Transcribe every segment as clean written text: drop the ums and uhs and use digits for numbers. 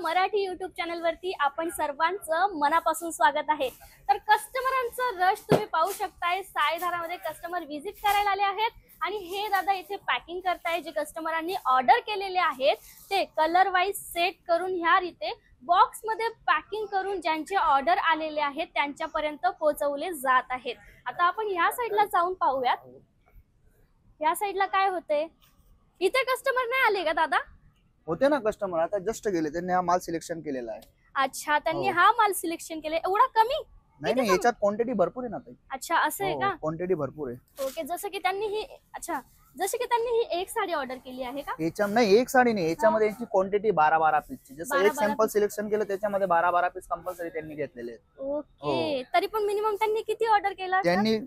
Marathi YouTube channel वरती आपण सर्वांचं मनापासून स्वागत आहे। तर कस्टमरांचं रश तुम्ही पाहू शकताय। साईधारामध्ये कस्टमर व्हिजिट करायला आले आहेत आणि हे दादा इथे पॅकिंग करताय। जे कस्टमरांनी ऑर्डर केलेले आहेत ते कलर वाइज सेट करून ह्या रीते बॉक्स मध्ये पॅकिंग करून ज्यांचे ऑर्डर आलेले आहेत त्यांच्यापर्यंत पोहोचवले जात आहेत। आता आपण ह्या साइडला जाऊन पाहूयात ह्या साइडला काय होते। इथे कस्टमर नाही आले का दादा? होते ना कस्टमर, आता जस्ट गेले, त्यांनी हा माल सिलेक्शन केलेला आहे। अच्छा, त्यांनी हा माल सिलेक्शन केले। एवढा कमी? नाही, याच्यात क्वांटिटी भरपूर आहे ना ताई। अच्छा, असं आहे का? क्वांटिटी भरपूर आहे। ओके, जसं की त्यांनी ही जसे की त्यांनी ही एक साडी ऑर्डर केली आहे का? याच्या नाही, एक साडी नाही, याच्यामध्ये यांची क्वांटिटी 12 पीसची। जसं एक सॅम्पल सिलेक्शन केलं त्याच्यामध्ये 12 पीस कंपल्सरी त्यांनी घेतलेले आहेत। ओके, तरी पण मिनिमम त्यांनी किती ऑर्डर केला? त्यांनी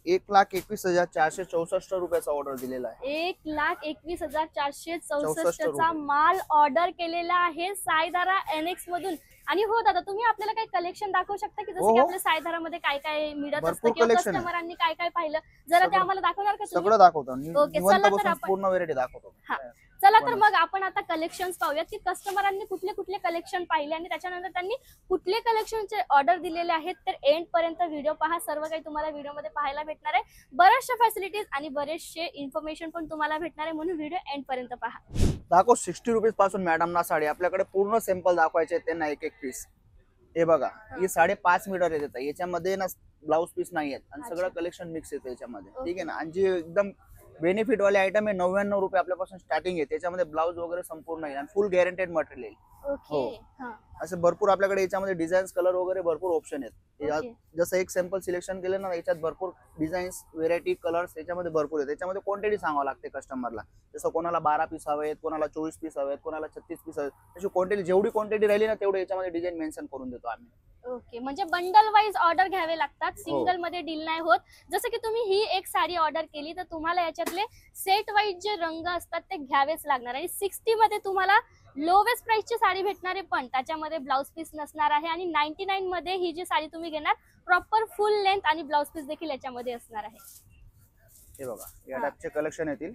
1,21,464 रुपयाचा ऑर्डर दिलेला आहे। 1,21,464 चा माल ऑर्डर केलेला आहे साईधारा एनएक्स मधून। आणि हो दादा, तुम्ही आपल्याला काही कलेक्शन दाखवू शकता की जसं की आपल्या साईधारामध्ये काय काय मिळत असतं किंवा कस्टमरांनी काय काय पाहिलं, जरा ते आम्हाला दाखवणार का तुम्ही? सगळं दाखवतो, ओके, चला तर आपण पूर्ण व्हेरायटी दाखवतो। चला तर मग आपण आता कलेक्शन्स पाहूयात की कस्टमरांनी कुठले कुठले कलेक्शन पाहिले आणि त्याच्यानंतर त्यांनी कुठले कलेक्शनचे ऑर्डर दिलेले आहेत। तर एंड पर्यंत व्हिडिओ पहा, सर्व काही तुम्हाला व्हिडिओमध्ये पाहायला भेटणार आहे। बरेचशा फॅसिलिटीज आणि बरेचशे इन्फॉर्मेशन पण तुम्हाला भेटणार आहे, म्हणून व्हिडिओ एंड पर्यंत पहा। दाखव 60 रुपीज पासून मॅडमना साडी आपल्याकडे पूर्ण सॅम्पल दाखवायचे आहेत, त्यांना एक एक पीस। हे बघा, ही 5.5 मीटर येतात, याच्यामध्ये ना ब्लाउज पीस नाही आहेत आणि सगळं कलेक्शन मिक्स येतं याच्यामध्ये, ठीक आहे ना। आणि जी एकदम बेनिफिट वाले आयटम आहे 99 रुपये आपल्यापासून स्टार्टिंग आहे, त्याच्यामध्ये ब्लाउज वगैरे संपूर्ण आहे आणि फुल गॅरंटेड मटेरियल आहे। ओके, असे भरपूर आपल्याकडे याच्यामध्ये डिझाईन्स, कलर वगैरे भरपूर ऑप्शन आहेत। जसं एक सॅम्पल सिलेक्शन केलं ना, याच्यात भरपूर डिझाईन्स, व्हेरायटी, कलर्स याच्यामध्ये भरपूर आहेत। त्याच्यामध्ये क्वांटिटी सांगावं लागते कस्टमरला, जसं कोणाला 12 पीस हवे आहेत, कोणाला 24 पीस हवे आहेत, कोणाला 36 पीस हवे आहेत। त्याची क्वांटिटी, जेवढी क्वांटिटी राहिली ना तेवढी याच्यामध्ये डिझाईन मेन्शन करून देतो आम्ही। ओके, म्हणजे बंडल वाइज ऑर्डर घ्यावे लागतात, सिंगल मध्ये डील नाही होत। जसं की तुम्ही ही एक साडी ऑर्डर केली तर तुम्हाला याच्यातले सेट वाइज जे रंग असतात ते घ्यावेच लागणार। आणि 60 मध्ये तुम्हाला लोवेस्ट प्राइसची साडी भेटणार आहे, पण त्याच्यामध्ये ब्लाउज पीस नसणार आहे। आणि 99 मध्ये ही जी साडी तुम्ही घेणार प्रॉपर फुल लेंथ आणि ब्लाउज पीस देखील याच्यामध्ये असणार आहे। हे बघा, या टाइपचे कलेक्शन येतील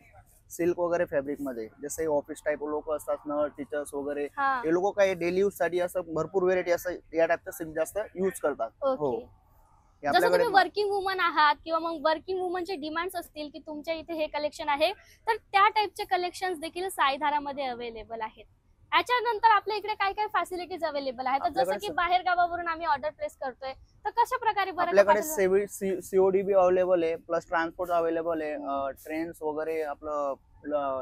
सिल्क वगैरे फॅब्रिक मध्ये। जसे ऑफिस टाइप लोक असतात ना, टीचर्स वगैरे, हे लोक काही डेली यूज साठी असं भरपूर व्हेरायटी असं या टाइपचं सिल्क जास्त यूज करतात। जसं तुम्ही वर्किंग वुमन आहात किंवा मग वर्किंग वुमनचे डिमांड्स असतील की तुमच्या इथे हे कलेक्शन आहे, तर त्या टाइपचे कलेक्शन्स देखील साईधारामध्ये अवेलेबल आहेत। याच्यानंतर आपल्या इकडे काय काय फॅसिलिटीज अवेलेबल आहेत? तर जसं की बाहेर गावावरून आम्ही ऑर्डर प्लेस करतोय तर कशा प्रकारे आपल्याकडे सीओडी बी अवेलेबल आहे, प्लस ट्रान्सपोर्ट अवेलेबल आहे, ट्रेन्स वगैरे, आपलं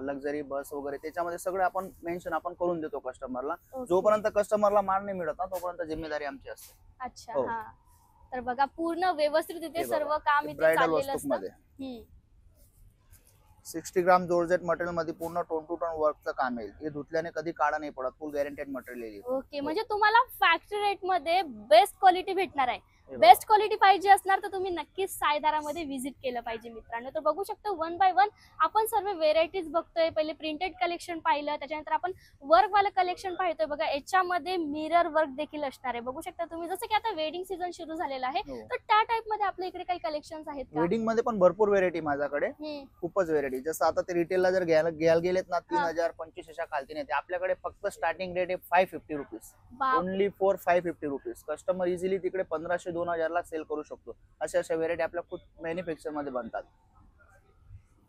लक्झरी बस वगैरे, त्याच्यामध्ये सगळं आपण मेन्शन आपण करून देतो कस्टमरला। जोपर्यंत कस्टमरला माल नाही मिळत ना तोपर्यंत जिम्मेदारी आमची असते। अच्छा, तर बघा पूर्ण व्यवस्थित इथे सर्व काम इथे चाललेलं असतं। 60 ग्राम जॉर्जेट मटेरियल मध्ये पूर्ण टोन टू टोन वर्कचं काम येईल। हे धुतल्याने कधी काळा नाही पडत, फुल गॅरंटेड मटेरियल येईल। ओके, म्हणजे तुम्हाला फॅक्टरी रेट मध्ये बेस्ट क्वालिटी भेटणार आहे। बेस्ट क्वालिटी पाहिजे असणार तर तुम्ही नक्कीच साईधारामध्ये व्हिजिट केलं पाहिजे मित्रांनो। तर बघू शकता 1 बाय 1 आपण सर्व व्हेरायटीज बघतोय। पहिले प्रिंटेड कलेक्शन पाहिलं, त्याच्यानंतर आपण वर्क वाला कलेक्शन पाहतोय। बघा, याच्यामध्ये मिरर वर्क देखील असणार आहे, बघू शकता तुम्ही। जसं की आता वेडिंग सीझन सुरू झालेला आहे, तर त्या टाइप मध्ये आपल्या इकडे काही कलेक्शन्स आहेत का? वेडिंग मध्ये पण भरपूर व्हेरायटी माझ्याकडे, खूपच व्हेरायटी। जसं आता ते रिटेलला जर घ्यायला गेलेत ना 3,000 25 अशा खालती नाही, आपल्याकडे फक्त स्टार्टिंग रेट आहे 550 rupees, only for 550 rupees. Customer easily तिकडे 1500-2000 ला सेल करू शकतो। अशा व्हेरायटी आपल्या खूप मॅन्युफॅक्चर मध्ये बनतात।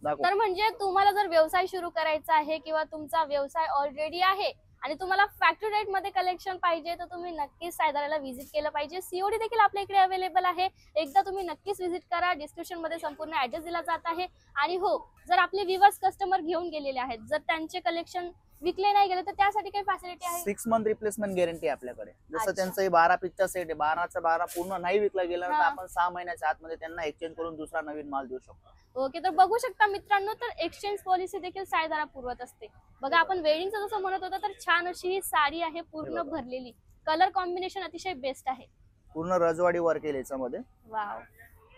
तर म्हणजे तुम्हाला जर व्यवसाय सुरू करायचा आहे किंवा तुमचा व्यवसाय ऑलरेडी आहे आणि तुम्हाला फॅक्टरी रेट मध्ये कलेक्शन पाहिजे तर तुम्ही नक्कीच साईधाराला व्हिजिट केलं पाहिजे। सीओडी देखील आपल्या इकडे अवेलेबल आहे, एकदा तुम्ही नक्कीच व्हिजिट करा। डिस्क्रिप्शन मध्ये संपूर्ण ऍड्रेस दिला जात आहे। आणि हो, जर आपले व्ह्यूअर्स कस्टमर घेऊन गेलेले आहेत, जर त्यांचे कलेक्शन विकले नाही गेले तर त्यासाठी काही फॅसिलिटी आहे? 6 मंथ रिप्लेसमेंट गॅरंटी आपल्याकडे। जसं त्यांचं 12 पीसचा सेट आहे, 12चा 12 पूर्ण नाही विकला गेला तर आपण 6 महिन्याच्या आतमध्ये त्यांना एक्सचेंज करून दुसरा नवीन माल देऊ शकतो। ओके, तर बघू शकता मित्रांनो, तर एक्सचेंज पॉलिसी देखील साईधारा पुरवत असते। बघा, आपण वेडिंगचं जसं म्हणत होतो, तर छान अशी ही साडी आहे पूर्ण भरलेली, कलर कॉम्बिनेशन अतिशय बेस्ट आहे, पूर्ण रजवाडी वर्क आहे याच्यामध्ये। वाव,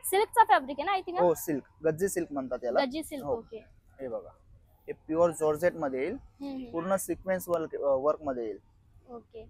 सिल्कचा फॅब्रिक आहे ना? आय थिंक हो, सिल्क, गज्जी सिल्क म्हणतात याला, गज्जी सिल्क। ओके, हे बघा, हे प्युअर जॉर्जेट मध्ये येईल, पूर्ण सिक्वेन्स वर्क मध्ये येईल। ओके,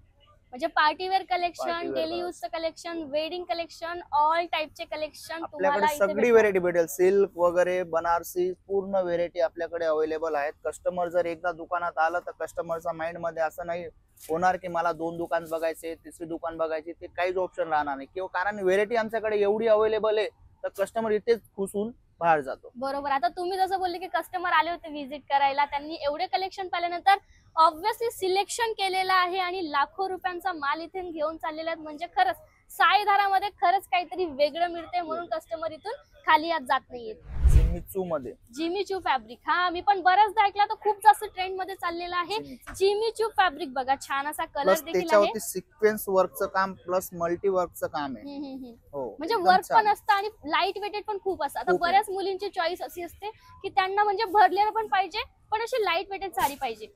म्हणजे partywear collection, Party wear daily बस. यूजचं कलेक्शन, वेडिंग कलेक्शन, ऑल टाइपचे कलेक्शन तुम्हाला आपल्याकडे इथे सगळी भेटणार. व्हेरायटी भेटेल. सिल्क वगैरे बनारसी पूर्ण व्हेरायटी आपल्याकडे अवेलेबल आहेत. कस्टमर जर एकदा दुकानात आलं तर कस्टमरचा माइंड मध्ये असं नाही होणार की मला 2 दुकान बघायचे, तिसरी दुकान बघायची, ते काहीच ऑप्शन राहणार नाही. किंवा कारण व्हेरायटी आमच्याकडे एवढी अवेलेबल आहे तर कस्टमर इथेच खुश होऊन बाहेर जातो. बरोबर. आता तुम्ही जसं बोलले की कस्टमर आले होते व्हिजिट करायला, त्यांनी एवढे कलेक्शन पाहिल्यानंतर ऑब्व्हियसली सिलेक्शन केलेलं आहे आणि लाखो रुपयांचा माल इथे घेऊन चाललेला आहे. म्हणजे खरंच साईधारामध्ये खरंच काहीतरी वेगळं मिळते म्हणून कस्टमर इथून खाली आज जात नाहीये. जिमिचू मध्ये जिमीचू फॅब्रिक, हा मी पण बऱ्याचदा ऐकला, तर खूप जास्त ट्रेंड मध्ये चाललेला आहे. जिमिचू. जिमीचू फॅब्रिक बघा, छान असा कलर प्लस देखील आहे. त्याच्यावरती सिक्वेन्स वर्कचं काम प्लस मल्टी वर्कचं काम आहे. हो म्हणजे एकदम वर्क छान. पण असतं आणि लाईट वेटेड पण खूप असतं. आता खूप आहे. बऱ्याच मुलींची चॉईस अशी असते की त्यांना म्हणजे भरलेलं पण पाहिजे पण अशी लाईट वेटेड साडी पाहिजे.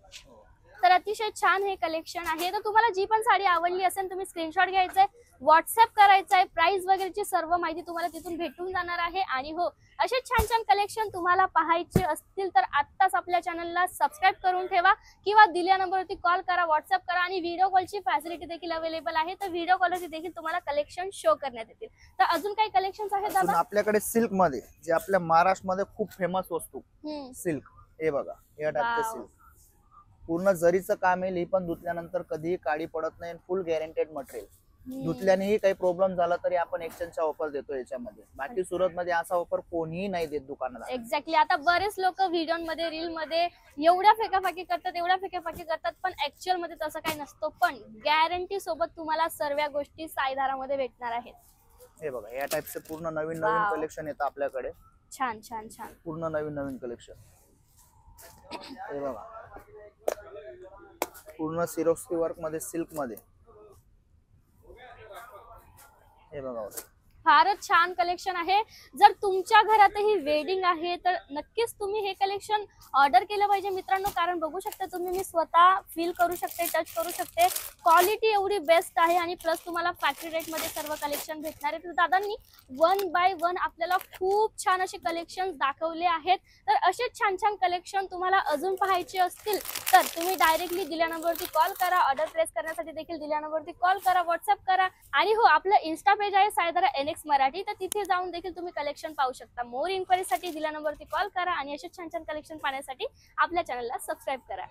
तर अतिशय छान हे कलेक्शन आहे. तर तुम्हाला जी पण साडी आवडली असेल तुम्ही स्क्रीनशॉट घ्यायचा आहे, व्हॉट्सअप करायचा आहे, प्राइस वगैरेची सर्व माहिती तुम्हाला तिथून भेटून जाणार आहे. आणि हो, असे छान छान कलेक्शन तुम्हाला पाहायचे असतील तर आत्ताच आपल्या चॅनलला सबस्क्राईब करून ठेवा किंवा दिल्या नंबरवरती कॉल करा, व्हॉट्सअप करा. आणि व्हिडिओ कॉलची फॅसिलिटी देखील अवेलेबल आहे, तर व्हिडिओ कॉलवरती देखील तुम्हाला कलेक्शन शो करण्यात येतील. तर अजून काही कलेक्शन आहेत अजून दादा? आपल्याकडे सिल्क मध्ये जे आपल्या महाराष्ट्रामध्ये खूप फेमस वस्तू हम्म. सिल्क, हे बघा या टाईपचे Wow. सिल्क पूर्ण जरीचं काम आहे. ही पण धुतल्यानंतर कधीही काळी पडत नाही. फुल गॅरंटेड मटेरियल. धुतल्यानेही काही प्रॉब्लेम झाला तरी आपण एक्सचेंजचा ऑफर देतो याच्यामध्ये. बाकी सुरत मध्ये असा ऑफर कोणीही नाही देत दुकानात. एक्झॅक्टली. आता बरेच लोक व्हिडिओमध्ये रील मध्ये एवढ्या फेकाफाकी करतात पण ऍक्च्युअल मध्ये तसं काही नसतं. पण गॅरंटी सोबत तुम्हाला सर्व गोष्टी साईधारामध्ये भेटणार आहेत. हे बघा या टाईपचे पूर्ण नवीन Wow. नवीन कलेक्शन येतं आपल्याकडे. छान छान छान. पूर्ण नवीन नवीन कलेक्शन. हे बघा पूर्ण सिरोस्की वर्क मध्ये सिल्क मध्ये. हे बघा फारच छान कलेक्शन आहे. जर तुमच्या घरातही वेडिंग आहे तर नक्कीच तुम्ही हे कलेक्शन ऑर्डर केलं पाहिजे मित्रांनो. कारण बघू शकता तुम्ही, मी स्वतः फील करू शकते, टच करू शकते. क्वालिटी एवढी बेस्ट आहे आणि प्लस तुम्हाला फॅक्टरी रेट मध्ये सर्व कलेक्शन भेटणार आहे. तर दादांनी 1 बाय 1 आपल्याला खूप छान असे कलेक्शन दाखवले आहेत. तर असे छान छान कलेक्शन तुम्हाला अजून पाहायचे असतील तर तुम्ही डायरेक्टली दिल्या नंबरवरती कॉल करा. ऑर्डर प्लेस करण्यासाठी देखील दिल्या नंबरवरती कॉल करा, व्हॉट्सअप करा. आणि हो, आपलं इन्स्टा पेज आहे साईधारा NX मराठी, तर तिथे जाऊन देखील तुम्ही कलेक्शन पाहू शकता. मोर इन्क्वायरीसाठी दिल्या नंबरवरती कॉल करा आणि असे छान छान कलेक्शन पाहण्यासाठी आपल्या चॅनलला सबस्क्राईब करा.